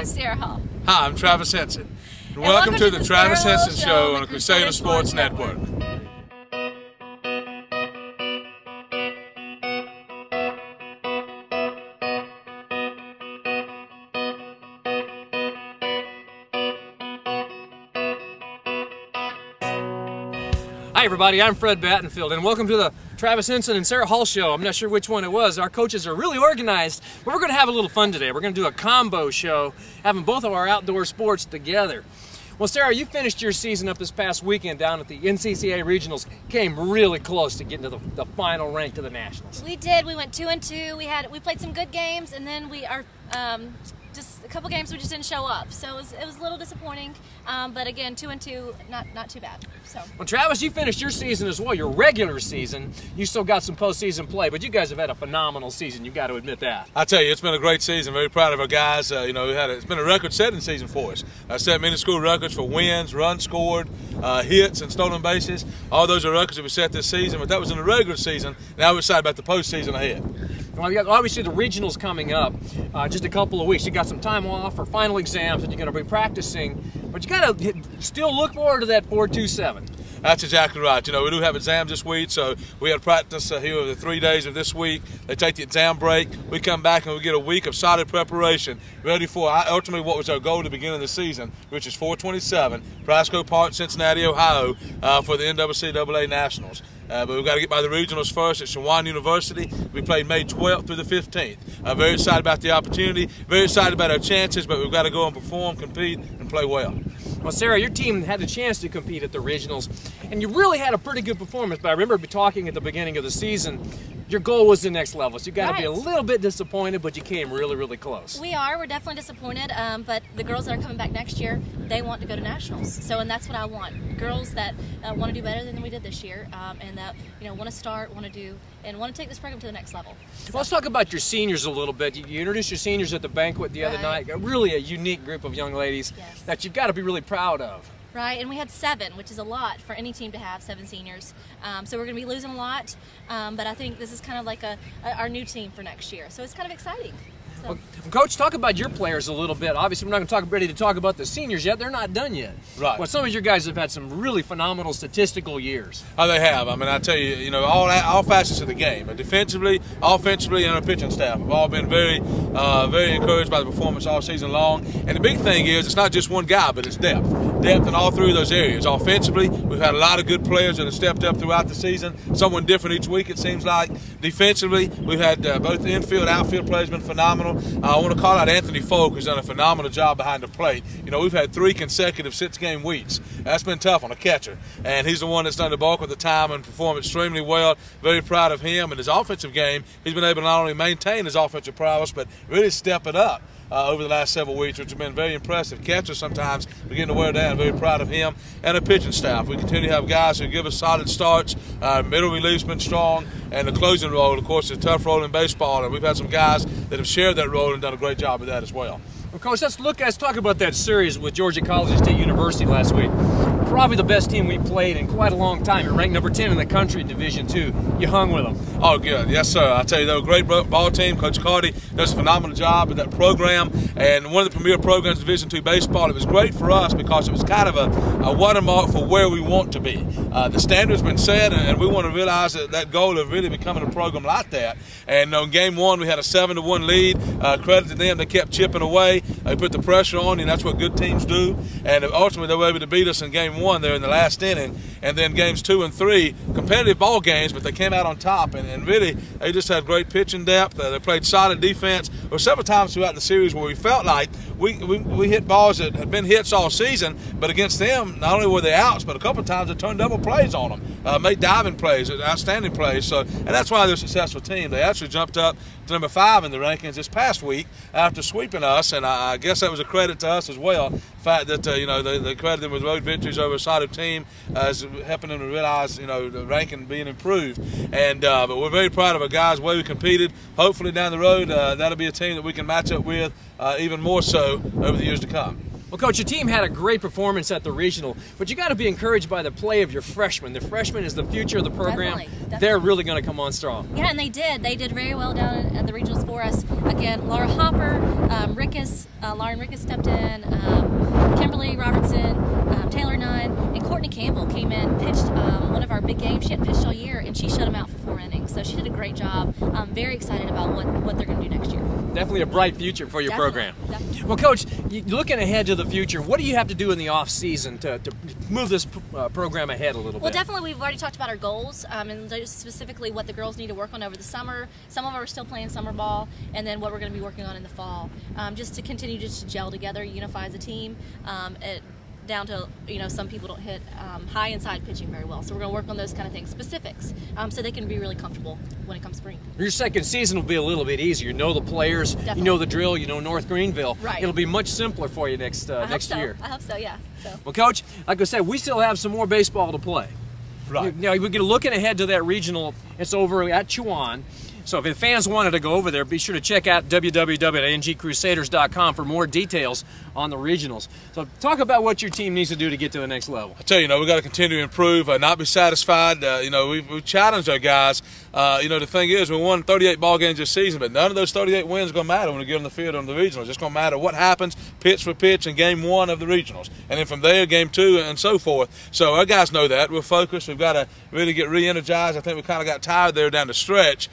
I'm Sarah Hall. Hi, I'm Travis Henson. And welcome to the Travis Henson Show on the Crusader Sports Network. Hi everybody, I'm Fred Battenfield and welcome to the Travis Henson and Sarah Hall Show. I'm not sure which one it was. Our coaches are really organized, but we're going to have a little fun today. We're going to do a combo show, having both of our outdoor sports together. Well, Sarah, you finished your season up this past weekend down at the NCCA Regionals. Came really close to getting to the final rank to the Nationals. We did. We went 2-2. We played some good games, and then just a couple games we just didn't show up. So it was a little disappointing. But again, 2-2, not too bad. So. Well, Travis, you finished your season as well, your regular season. You still got some postseason play, but you guys have had a phenomenal season. You've got to admit that. I tell you, it's been a great season. Very proud of our guys. It's been a record-setting season for us. Set many school records for wins, runs scored, hits, and stolen bases. All those are records that we set this season, but that was in the regular season. Now we're excited about the postseason ahead. Well, you got obviously the regionals coming up, just a couple of weeks. You got some time off for final exams, and you're going to be practicing. But you got to still look forward to that 4-2-7. That's exactly right. We do have exams this week, so we had practice here over the 3 days of this week. They take the exam break. We come back and we get a week of solid preparation, ready for ultimately what was our goal at the beginning of the season, which is 4-27, Prasco Park, Cincinnati, Ohio, for the NCAA Nationals. But we've got to get by the regionals first at Shawan University. We played May 12th through the 15th. Very excited about the opportunity, very excited about our chances, but we've got to go and perform, compete, and play well. Well, Sarah, your team had the chance to compete at the regionals, and you really had a pretty good performance. But I remember talking at the beginning of the season, your goal was the next level. So you got to be a little bit disappointed, but you came really, really close. We're definitely disappointed. But the girls that are coming back next year, they want to go to nationals. And that's what I want. Girls that want to do better than we did this year, and that want to start, want to do, and want to take this program to the next level. So. Well, let's talk about your seniors a little bit. You introduced your seniors at the banquet the other night. Really a unique group of young ladies that you've got to be really proud of. Right, and we had 7, which is a lot for any team to have 7 seniors. So we're going to be losing a lot, but I think this is kind of like our new team for next year. So it's kind of exciting. So. Well, Coach, talk about your players a little bit. Obviously, we're not ready to talk about the seniors yet. They're not done yet. Right. Well, some of your guys have had some really phenomenal statistical years. Oh, they have. I mean, I tell you, all facets of the game, defensively, offensively, and our pitching staff have all been very, very encouraged by the performance all season long. And the big thing is, it's not just one guy, but it's depth. Depth in all 3 of those areas. Offensively, we've had a lot of good players that have stepped up throughout the season. Someone different each week, it seems like. Defensively, we've had both the infield, outfield players been phenomenal. I want to call out Anthony Folk, who's done a phenomenal job behind the plate. We've had 3 consecutive 6-game weeks. That's been tough on a catcher. And he's the one that's done the bulk of the time and performed extremely well. Very proud of him. And his offensive game, he's been able to not only maintain his offensive prowess, but really step it up. Over the last several weeks, which have been very impressive. Catchers sometimes begin to wear down. Very proud of him and the pitching staff. We continue to have guys who give us solid starts. Middle relief's been strong, and the closing role, of course, is a tough role in baseball. And we've had some guys that have shared that role and done a great job with that as well. Well, Coach, let's talk about that series with Georgia College State University last week. Probably the best team we played in quite a long time. You're ranked number 10 in the country in Division II. You hung with them. Oh, good. Yes, sir. I tell you, they're a great ball team. Coach Cardi does a phenomenal job with that program. And one of the premier programs in Division II baseball. It was great for us because it was kind of a watermark for where we want to be. The standard's been set, and we want to realize that goal of really becoming a program like that. And in Game 1, we had a 7-1 lead. Credit to them. They kept chipping away. They put the pressure on you, and that's what good teams do. And ultimately, they were able to beat us in Game 1 there in the last inning. And then Games 2 and 3, competitive ball games, but they came out on top. And really, they just had great pitching depth. They played solid defense. There were several times throughout the series where we felt like we hit balls that had been hits all season, but against them, not only were they outs, but a couple of times they turned double plays on them, made diving plays, outstanding plays. So, and that's why they're a successful team. They actually jumped up to number 5 in the rankings this past week after sweeping us, and I guess that was a credit to us as well. The fact that they credited them with road victories over a solid team is helping them to realize the ranking being improved. And but we're very proud of our guys, the way we competed. Hopefully down the road that'll be a team that we can match up with even more so over the years to come. Well, Coach, your team had a great performance at the regional, but you got to be encouraged by the play of your freshmen. The freshmen is the future of the program. Definitely. They're really going to come on strong. Yeah, and they did. They did very well down at the regionals for us. Again, Laura Hopper, Lauren Rickus stepped in, Kimberly Robertson, Taylor Nunn, and Courtney Campbell came in, pitched one of our big games. She hadn't pitched all year, and she shut them out for 4 innings. So she did a great job. I'm very excited about what they're going to do next year. Definitely a bright future for your program. Definitely. Well, Coach, looking ahead to the future, what do you have to do in the off season to move this program ahead a little bit? Well, definitely we've already talked about our goals and specifically what the girls need to work on over the summer. Some of them are still playing summer ball, and then what we're going to be working on in the fall. Just to continue just to gel together, unify as a team. Down to, some people don't hit high inside pitching very well. So we're going to work on those kind of things, specifics, so they can be really comfortable when it comes spring. Your second season will be a little bit easier. You know the players, Definitely. You know the drill, you know North Greenville. Right. It'll be much simpler for you next year. I hope so, yeah. So. Well, Coach, like I said, we still have some more baseball to play. Right. Now, we're looking ahead to that regional. It's over at Chuan. So if the fans wanted to go over there, be sure to check out www.ngcrusaders.com for more details on the regionals. So talk about what your team needs to do to get to the next level. I tell you, we've got to continue to improve, not be satisfied. We've challenged our guys. The thing is, we won 38 ball games this season, but none of those 38 wins are going to matter when we get on the field on the regionals. It's going to matter what happens pitch for pitch in game 1 of the regionals, and then from there, game 2 and so forth. So our guys know that. We're focused. We've got to really get re-energized. I think we kind of got tired there down the stretch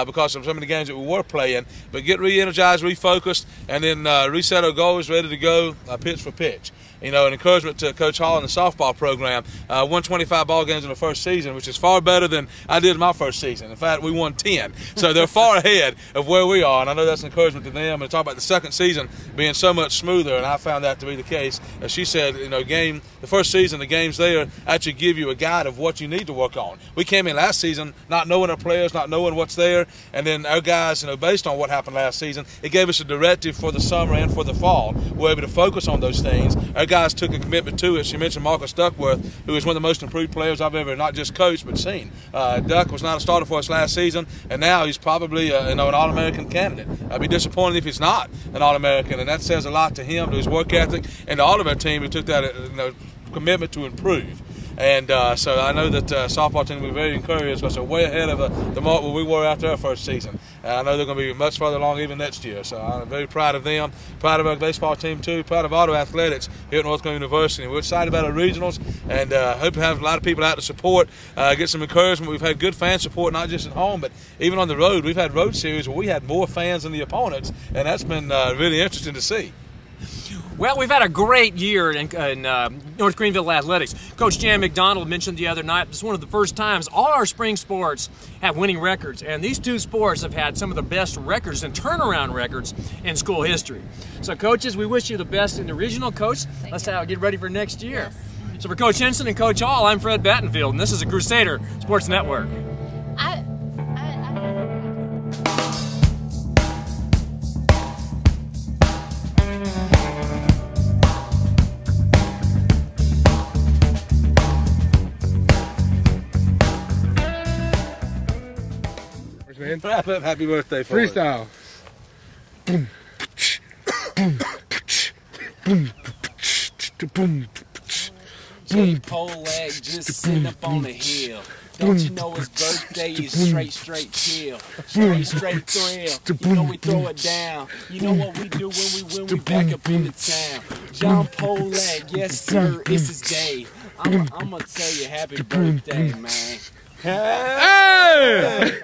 because of some of the games that we were playing. But get re-energized, refocused, and then reset our goals, ready to go pitch for pitch. An encouragement to Coach Hall and the softball program. Won 25 ball games in the first season, which is far better than I did in my first season. In fact, we won 10. So they're far ahead of where we are, and I know that's an encouragement to them. And talk about the second season being so much smoother, and I found that to be the case. As she said, the first season, the games there actually give you a guide of what you need to work on. We came in last season not knowing our players, not knowing what's there, and then our guys, based on what happened last season, it gave us a directive for the summer and for the fall. We're able to focus on those things. Our guys took a commitment to it. She mentioned Marcus Duckworth, who is one of the most improved players I've ever not just coached but seen. Duck was not a starter for us last season, and now he's probably an All-American candidate. I'd be disappointed if he's not an All-American, and that says a lot to him, to his work ethic, and to all of our team who took that commitment to improve. And so I know that softball team will be very encouraged because they're way ahead of the mark where we were after our first season. And I know they're going to be much further along even next year. So I'm very proud of them, proud of our baseball team too, proud of auto athletics here at North Greenville University. We're excited about our regionals, and hope to have a lot of people out to support, get some encouragement. We've had good fan support, not just at home, but even on the road. We've had road series where we had more fans than the opponents, and that's been really interesting to see. Well, we've had a great year in North Greenville athletics. Coach Jan McDonald mentioned the other night, this is one of the first times all our spring sports have winning records, and these two sports have had some of the best records and turnaround records in school history. So, coaches, we wish you the best in the regional. Coach, let's get ready for next year. Yes. So for Coach Henson and Coach Hall, I'm Fred Battenfield, and this is the Crusader Sports Network. Man. Happy birthday, freestyle. Pole leg just sitting up on the hill. Don't you know his birthday is straight chill. Straight thrill. You know we throw it down. You know what we do when we back up in the town. John Pole leg, yes sir, it's his day. I'm gonna tell you happy birthday, man. Hey!